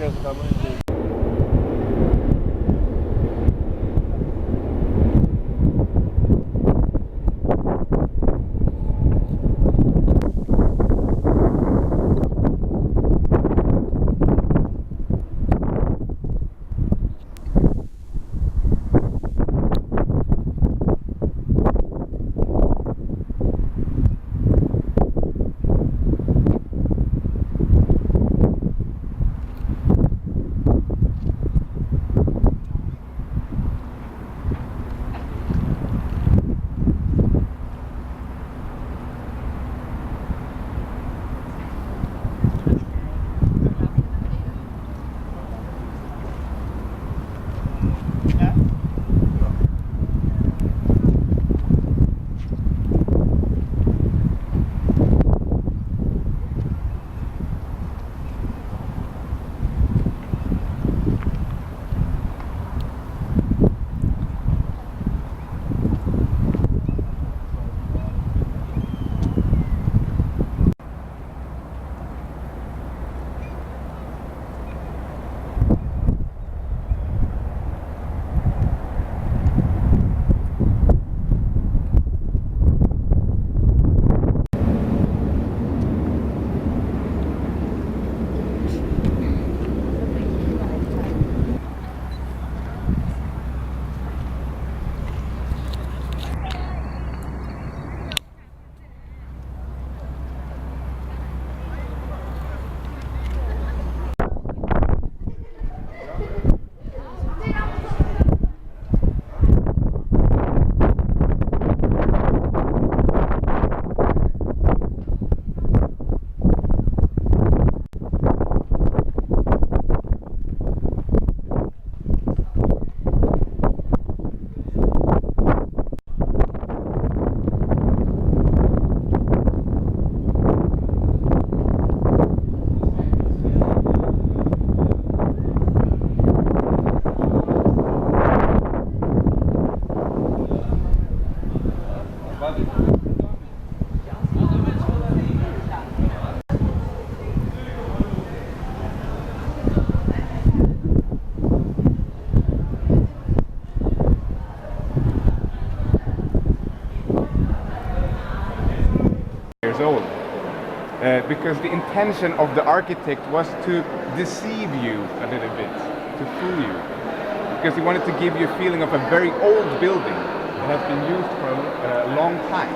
kö så kan man inte... Old. Because the intention of the architect was to deceive you a little bit, to fool you. Because he wanted to give you a feeling of a very old building that has been used for a long time.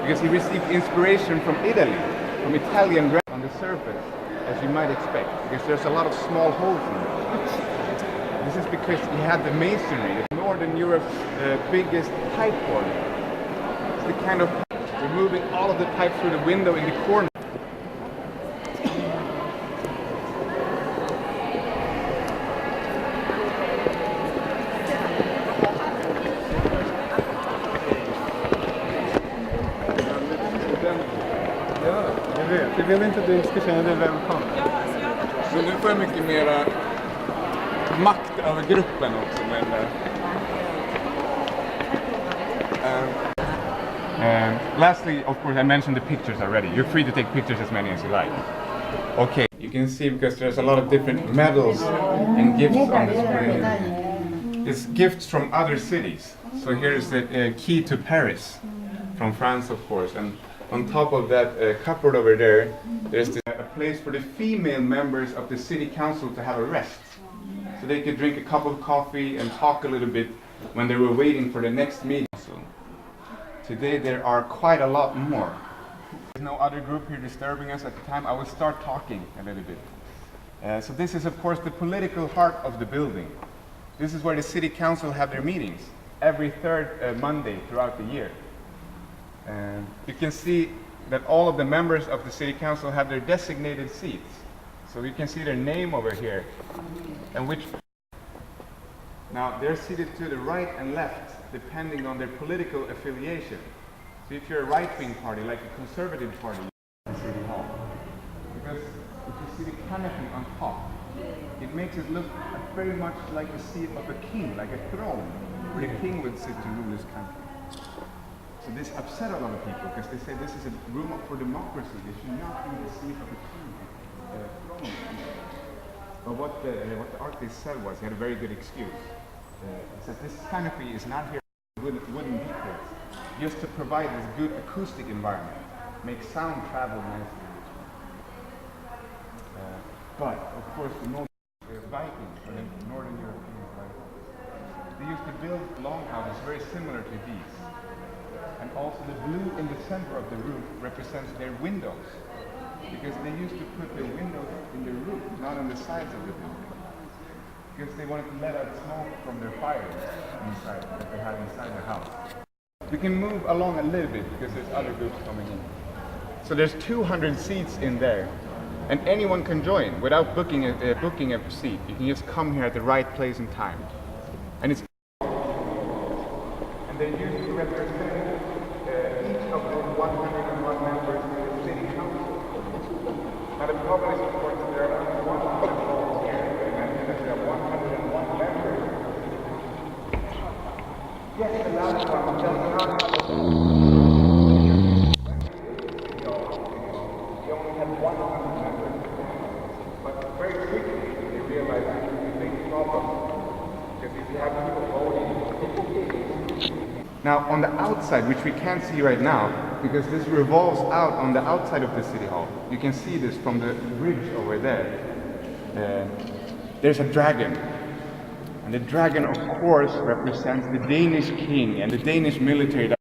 Because he received inspiration from Italy, from Italian on the surface, as you might expect, because there's a lot of small holes in it. This is because he had the masonry, Northern Europe's biggest pipe order. It's the kind of removing all of the pipe through the window in the corner. Jag vill inte att du ska känna dig välkommen. Så nu får jag mycket mera makt över gruppen också. Lastly, of course, I mentioned the pictures already. You're free to take pictures as many as you like. Okay, you can see because there's a lot of different medals and gifts on this screen. It's gifts from other cities. So here's the key to Paris, from France, of course. And on top of that cupboard over there, there's a place for the female members of the city council to have a rest. So they could drink a cup of coffee and talk a little bit when they were waiting for the next meeting. Today there are quite a lot more. There's no other group here disturbing us at the time. I will start talking a little bit. So this is of course the political heart of the building. This is where the city council have their meetings every third Monday throughout the year. You can see that all of the members of the city council have their designated seats. So you can see their name over here and which. Now they're seated to the right and left depending on their political affiliation. So if you're a right-wing party, like a conservative party, in City Hall, because if you see the canopy on top, it makes it look very much like the seat of a king, like a throne, where the king would sit to rule this country. So this upset a lot of people because they say this is a room for democracy. This should not be the seat of a king, throne. But what the artist said was, he had a very good excuse. He said this canopy is not here for wooden details, just to provide this good acoustic environment, make sound travel nicely. But of course the Vikings, or the Northern European Vikings, they used to build longhouses very similar to these. And also the blue in the center of the roof represents their windows, because they used to put their windows in the roof, not on the sides of the building, because they wanted to let out smoke from their fires inside, that they had inside the house. We can move along a little bit because there's other groups coming in. So there's 200 seats in there, and anyone can join without booking a seat. You can just come here at the right place and time. And it's and they used to represent each of the 101 members in the city council. Now the problem is, of course, that there are only 100 votes here, and there are 101 members. Yes, the last one does not have a they only had 100 members. But very quickly they realized this is a big problem. Because if you have people voting. Now on the outside, which we can't see right now, because this revolves out on the outside of the city hall. You can see this from the bridge over there. There's a dragon. And the dragon, of course, represents the Danish king and the Danish military.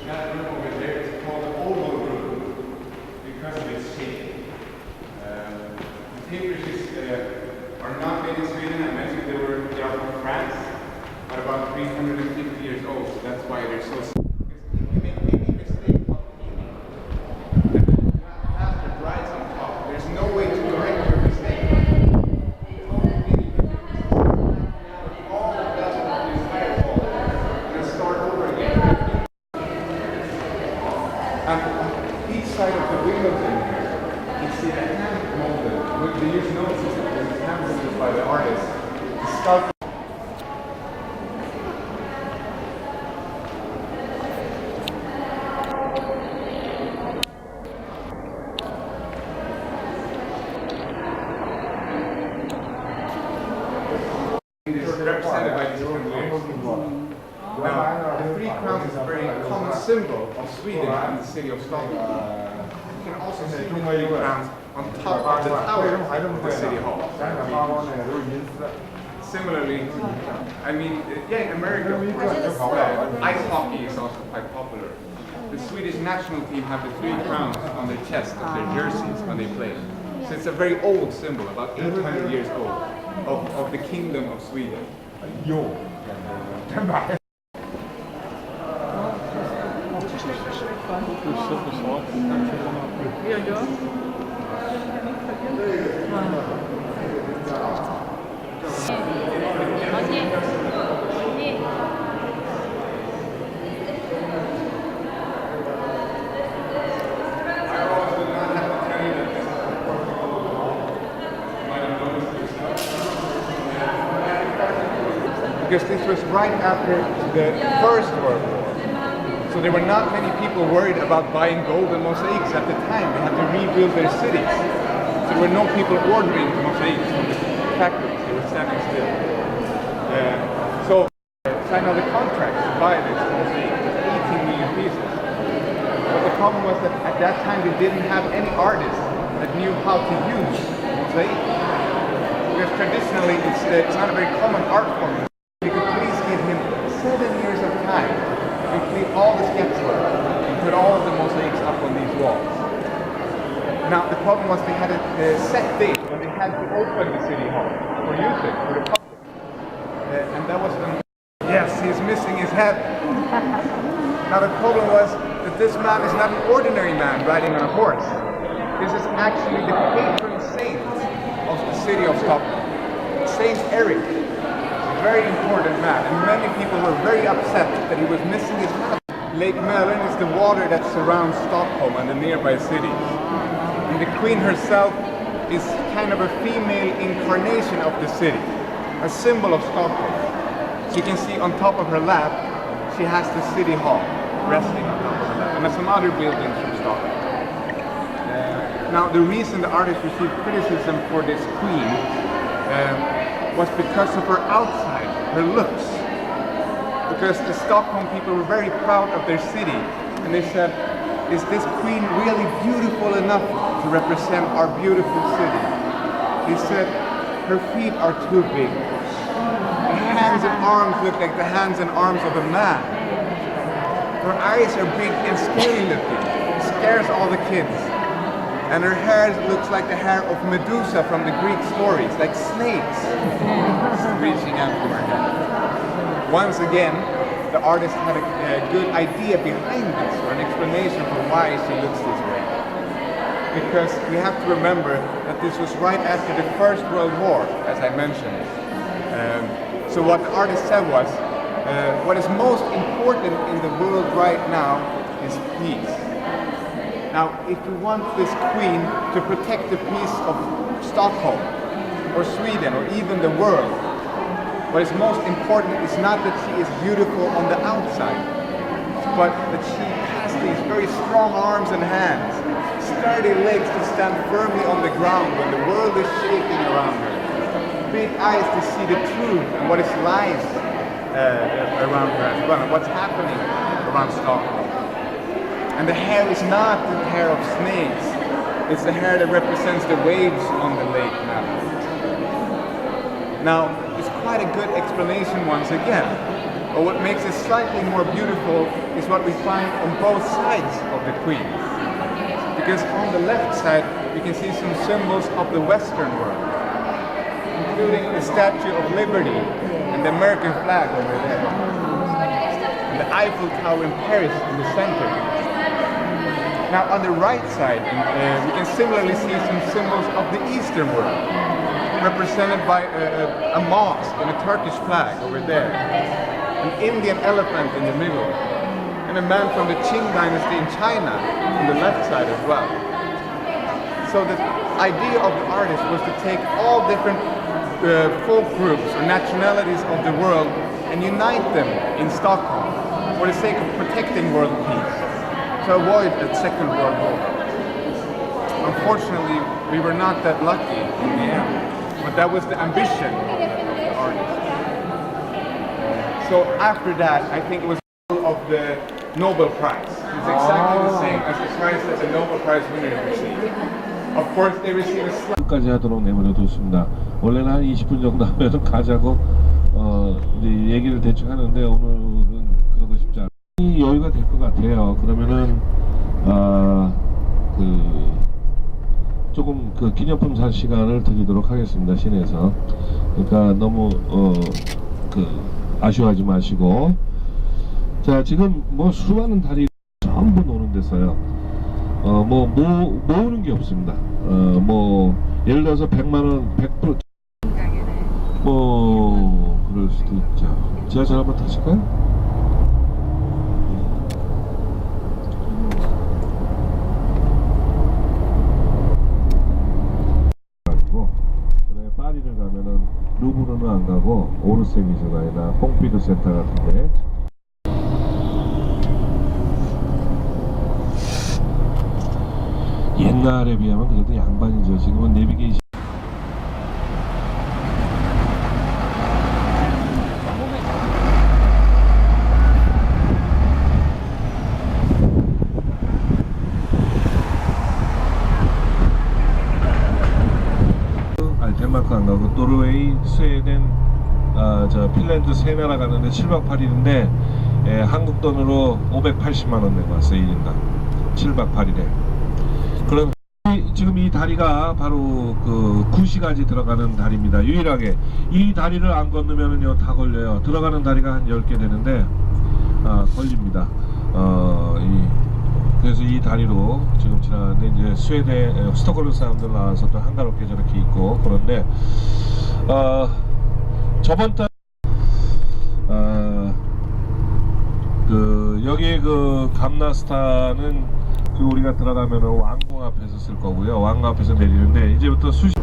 That room over there is called the oval room because of its shape. The paintbrushes are not made in Sweden. I mentioned they are from France, but about 350 years old, so that's why they're so small. Because if you make any mistake of painting, the plaster dries on top. There's no way to correct your mistake. All the dust of the entire wall and start over again. And on each side of the windows in here, you see a hand molded. They use notes as hand molded by the artist to sculpt. It is represented by these chandeliers. Now, the three crowns is a very common symbol of Sweden and the city of Stockholm. You can also see the three crowns on top of the tower of the city hall. Similarly, I mean, yeah, in America, ice hockey is also quite popular. The Swedish national team have the three crowns on their chest of their jerseys when they play. So it's a very old symbol, about 800 years old, of the kingdom of Sweden. Because this was right after the First World War. So there were not many people worried about buying gold and mosaics at the time. They had to rebuild their cities. So there were no people ordering mosaics from the factories. They were standing still. So signed all the contracts to buy this mosaic, 18 million pieces. But the problem was that at that time they didn't have any artists that knew how to use mosaic. Because traditionally it's not a very common art form. You could please give him 7 years of time to complete all the sketchwork and put all of the mosaics up on these walls. Now the problem was they had a set date when they had to open the city hall for use it for the public. And that was when, yes, he's missing his head. Now the problem was that this man is not an ordinary man riding on a horse. This is actually the patron saint of the city of Stockholm, Saint Eric. very important man, and many people were very upset that he was missing his map. Lake Mälaren is the water that surrounds Stockholm and the nearby cities. And the queen herself is kind of a female incarnation of the city, a symbol of Stockholm. So you can see on top of her lap, she has the city hall resting on top of her lap, and there's some other buildings from Stockholm. Now, the reason the artist received criticism for this queen was because of her outside, her looks. Because the Stockholm people were very proud of their city, and they said, is this queen really beautiful enough to represent our beautiful city? They said, her feet are too big. Her hands and arms look like the hands and arms of a man. Her eyes are big and scary looking. It scares all the kids. And her hair looks like the hair of Medusa from the Greek stories, like snakes reaching out from her head. Once again, the artist had a good idea behind this, or an explanation for why she looks this way. Because we have to remember that this was right after the First World War, as I mentioned. So what the artist said was, what is most important in the world right now is peace. Now, if we want this queen to protect the peace of Stockholm, or Sweden, or even the world, what is most important is not that she is beautiful on the outside, but that she has these very strong arms and hands, sturdy legs to stand firmly on the ground when the world is shaking around her, big eyes to see the truth and what is lies around her as well, and what's happening around Stockholm. And the hair is not the hair of snakes, it's the hair that represents the waves on the lake now. Now, it's quite a good explanation once again, but what makes it slightly more beautiful is what we find on both sides of the queen. Because on the left side, you can see some symbols of the Western world, including the Statue of Liberty and the American flag over there, and the Eiffel Tower in Paris in the center. Now on the right side, we can similarly see some symbols of the Eastern world, represented by a mosque and a Turkish flag over there, an Indian elephant in the middle, and a man from the Qing dynasty in China on the left side as well. So the idea of the artist was to take all different folk groups or nationalities of the world and unite them in Stockholm for the sake of protecting world peace, to avoid a second world war. Unfortunately, we were not that lucky in the end, but that was the ambition of the artist. So after that, I think it was of the Nobel Prize. It's exactly the same as the prize that the Nobel Prize winners received. Of course, they received a 까지 하도록 내버려뒀습니다. 원래는 한 20분 정도 하면 가자고 이제 얘기를 대충 하는데 오늘은 그러고 싶지 않아요. 여유가 될 것 같아요. 그러면은 조금 기념품 살 시간을 드리도록 하겠습니다. 시내에서. 그러니까 너무 아쉬워하지 마시고. 자, 지금 뭐 수많은 다리 전부 노는 데서요. 모으는 게 없습니다. 예를 들어서 100만원, 100%. 그럴 수도 있죠. 지하철 한번 타실까요? 그다음에 파리를 가면은 루브르는 안 가고 오르세 미술관이나 퐁피두 센터 같은데. 옛날에 비하면 그래도 양반이죠. 지금은 내비게이션 덴마크 안 가고 노르웨이, 스웨덴, 핀란드 세 나라 가는데 7박 8일인데 한국 돈으로 580만원 내고 왔어요. 1인당 7박 8일에. 그럼 지금 이 다리가 바로 구시까지 들어가는 다리입니다. 유일하게 이 다리를 안 건너면은요 다 걸려요. 들어가는 다리가 한 10개 되는데 걸립니다. 그래서 이 다리로 지금 지나가는데 이제 스웨덴, 스톡홀름 사람들 나와서 또 한가롭게 저렇게 있고 그런데 저번 달 여기 그 감나스타는 그 우리가 들어가면은 왕궁 앞에서 쓸 거고요. 왕궁 앞에서 내리는데 이제부터 수시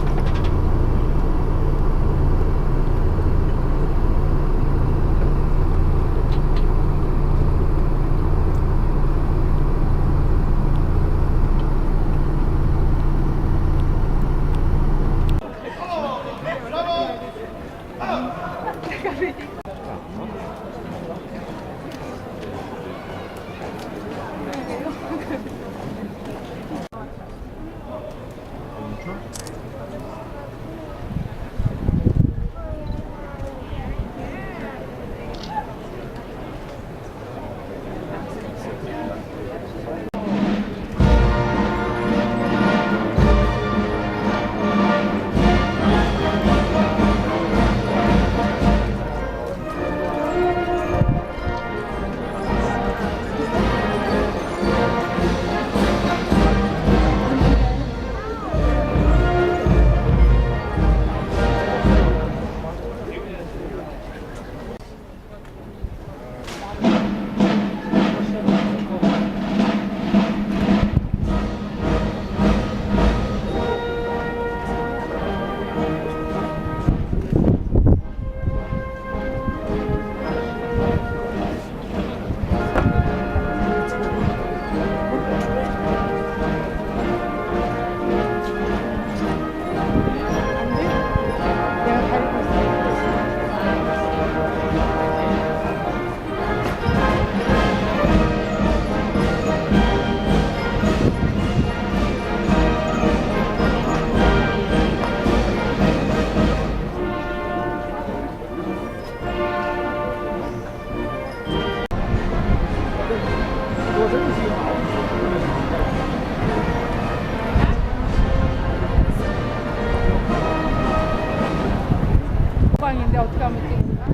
인데 어떻게 하면 찍는가?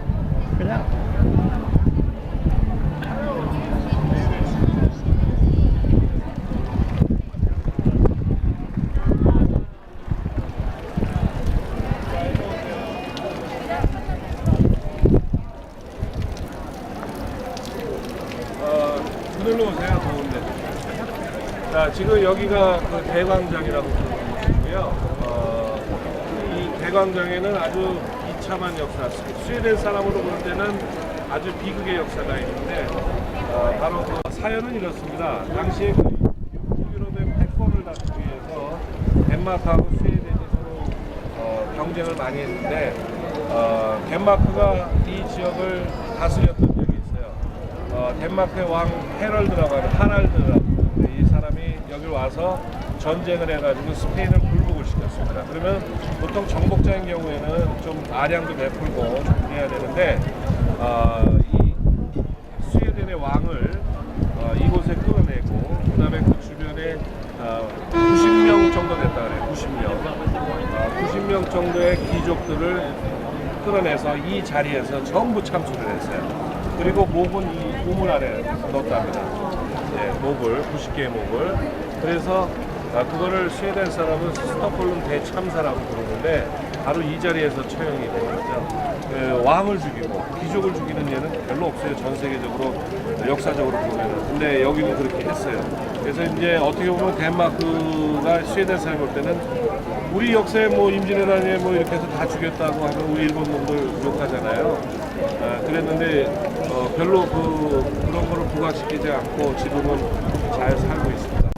그냥 그들로 오세요. 더운데. 자, 지금 여기가 그 대광장이라고 부르는 곳이고요. 이 대광장에는 아주 이참한 역사, 스웨덴 사람으로 볼 때는 아주 비극의 역사가 있는데 바로 그 사연은 이렇습니다. 당시에 그 유럽의 패권을 다투기 위해서 덴마크하고 스웨덴이 서로 경쟁을 많이 했는데 덴마크가 이 지역을 다스렸던 적이 있어요. 덴마크의 왕 헤럴드라고 하는 하랄드라고 하는데 이 사람이 여기 와서 전쟁을 해가지고 스페인을 굴복을 시켰습니다. 그러면 보통 정복자인 경우에는 좀 아량도 베풀고 좀 해야 되는데 이 스웨덴의 왕을 이곳에 끌어내고 그 다음에 그 주변에 90명 정도 됐다 그래요. 90명 정도의 귀족들을 끌어내서 이 자리에서 전부 참수를 했어요. 그리고 목은 이 우물 안에 넣었답니다. 네, 목을 90개의 목을. 그래서 그거를 스웨덴 사람은 스톡홀름 대참사라고 부르는데 바로 이 자리에서 처형이 된 거죠. 왕을 죽이고 귀족을 죽이는 예는 별로 없어요. 전 세계적으로 역사적으로 보면은. 근데 여기는 그렇게 했어요. 그래서 이제 어떻게 보면 덴마크가 스웨덴 사람이 볼 때는 우리 역사에 뭐 임진왜란에 뭐 이렇게 해서 다 죽였다고 하면 우리 일본 놈들 욕하잖아요. 그랬는데 별로 그런 거를 부각시키지 않고 지금은 잘 살고 있습니다.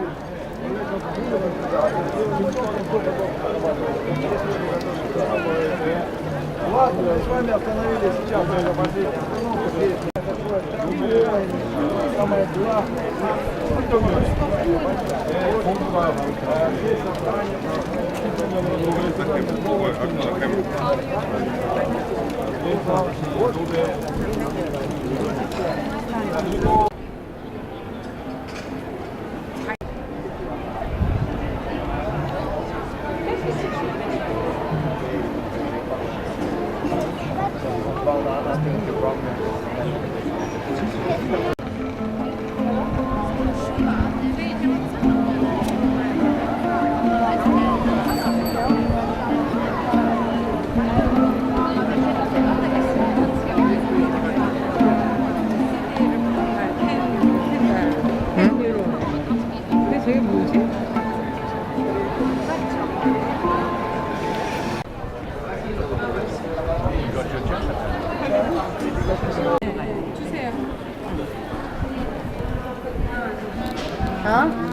어?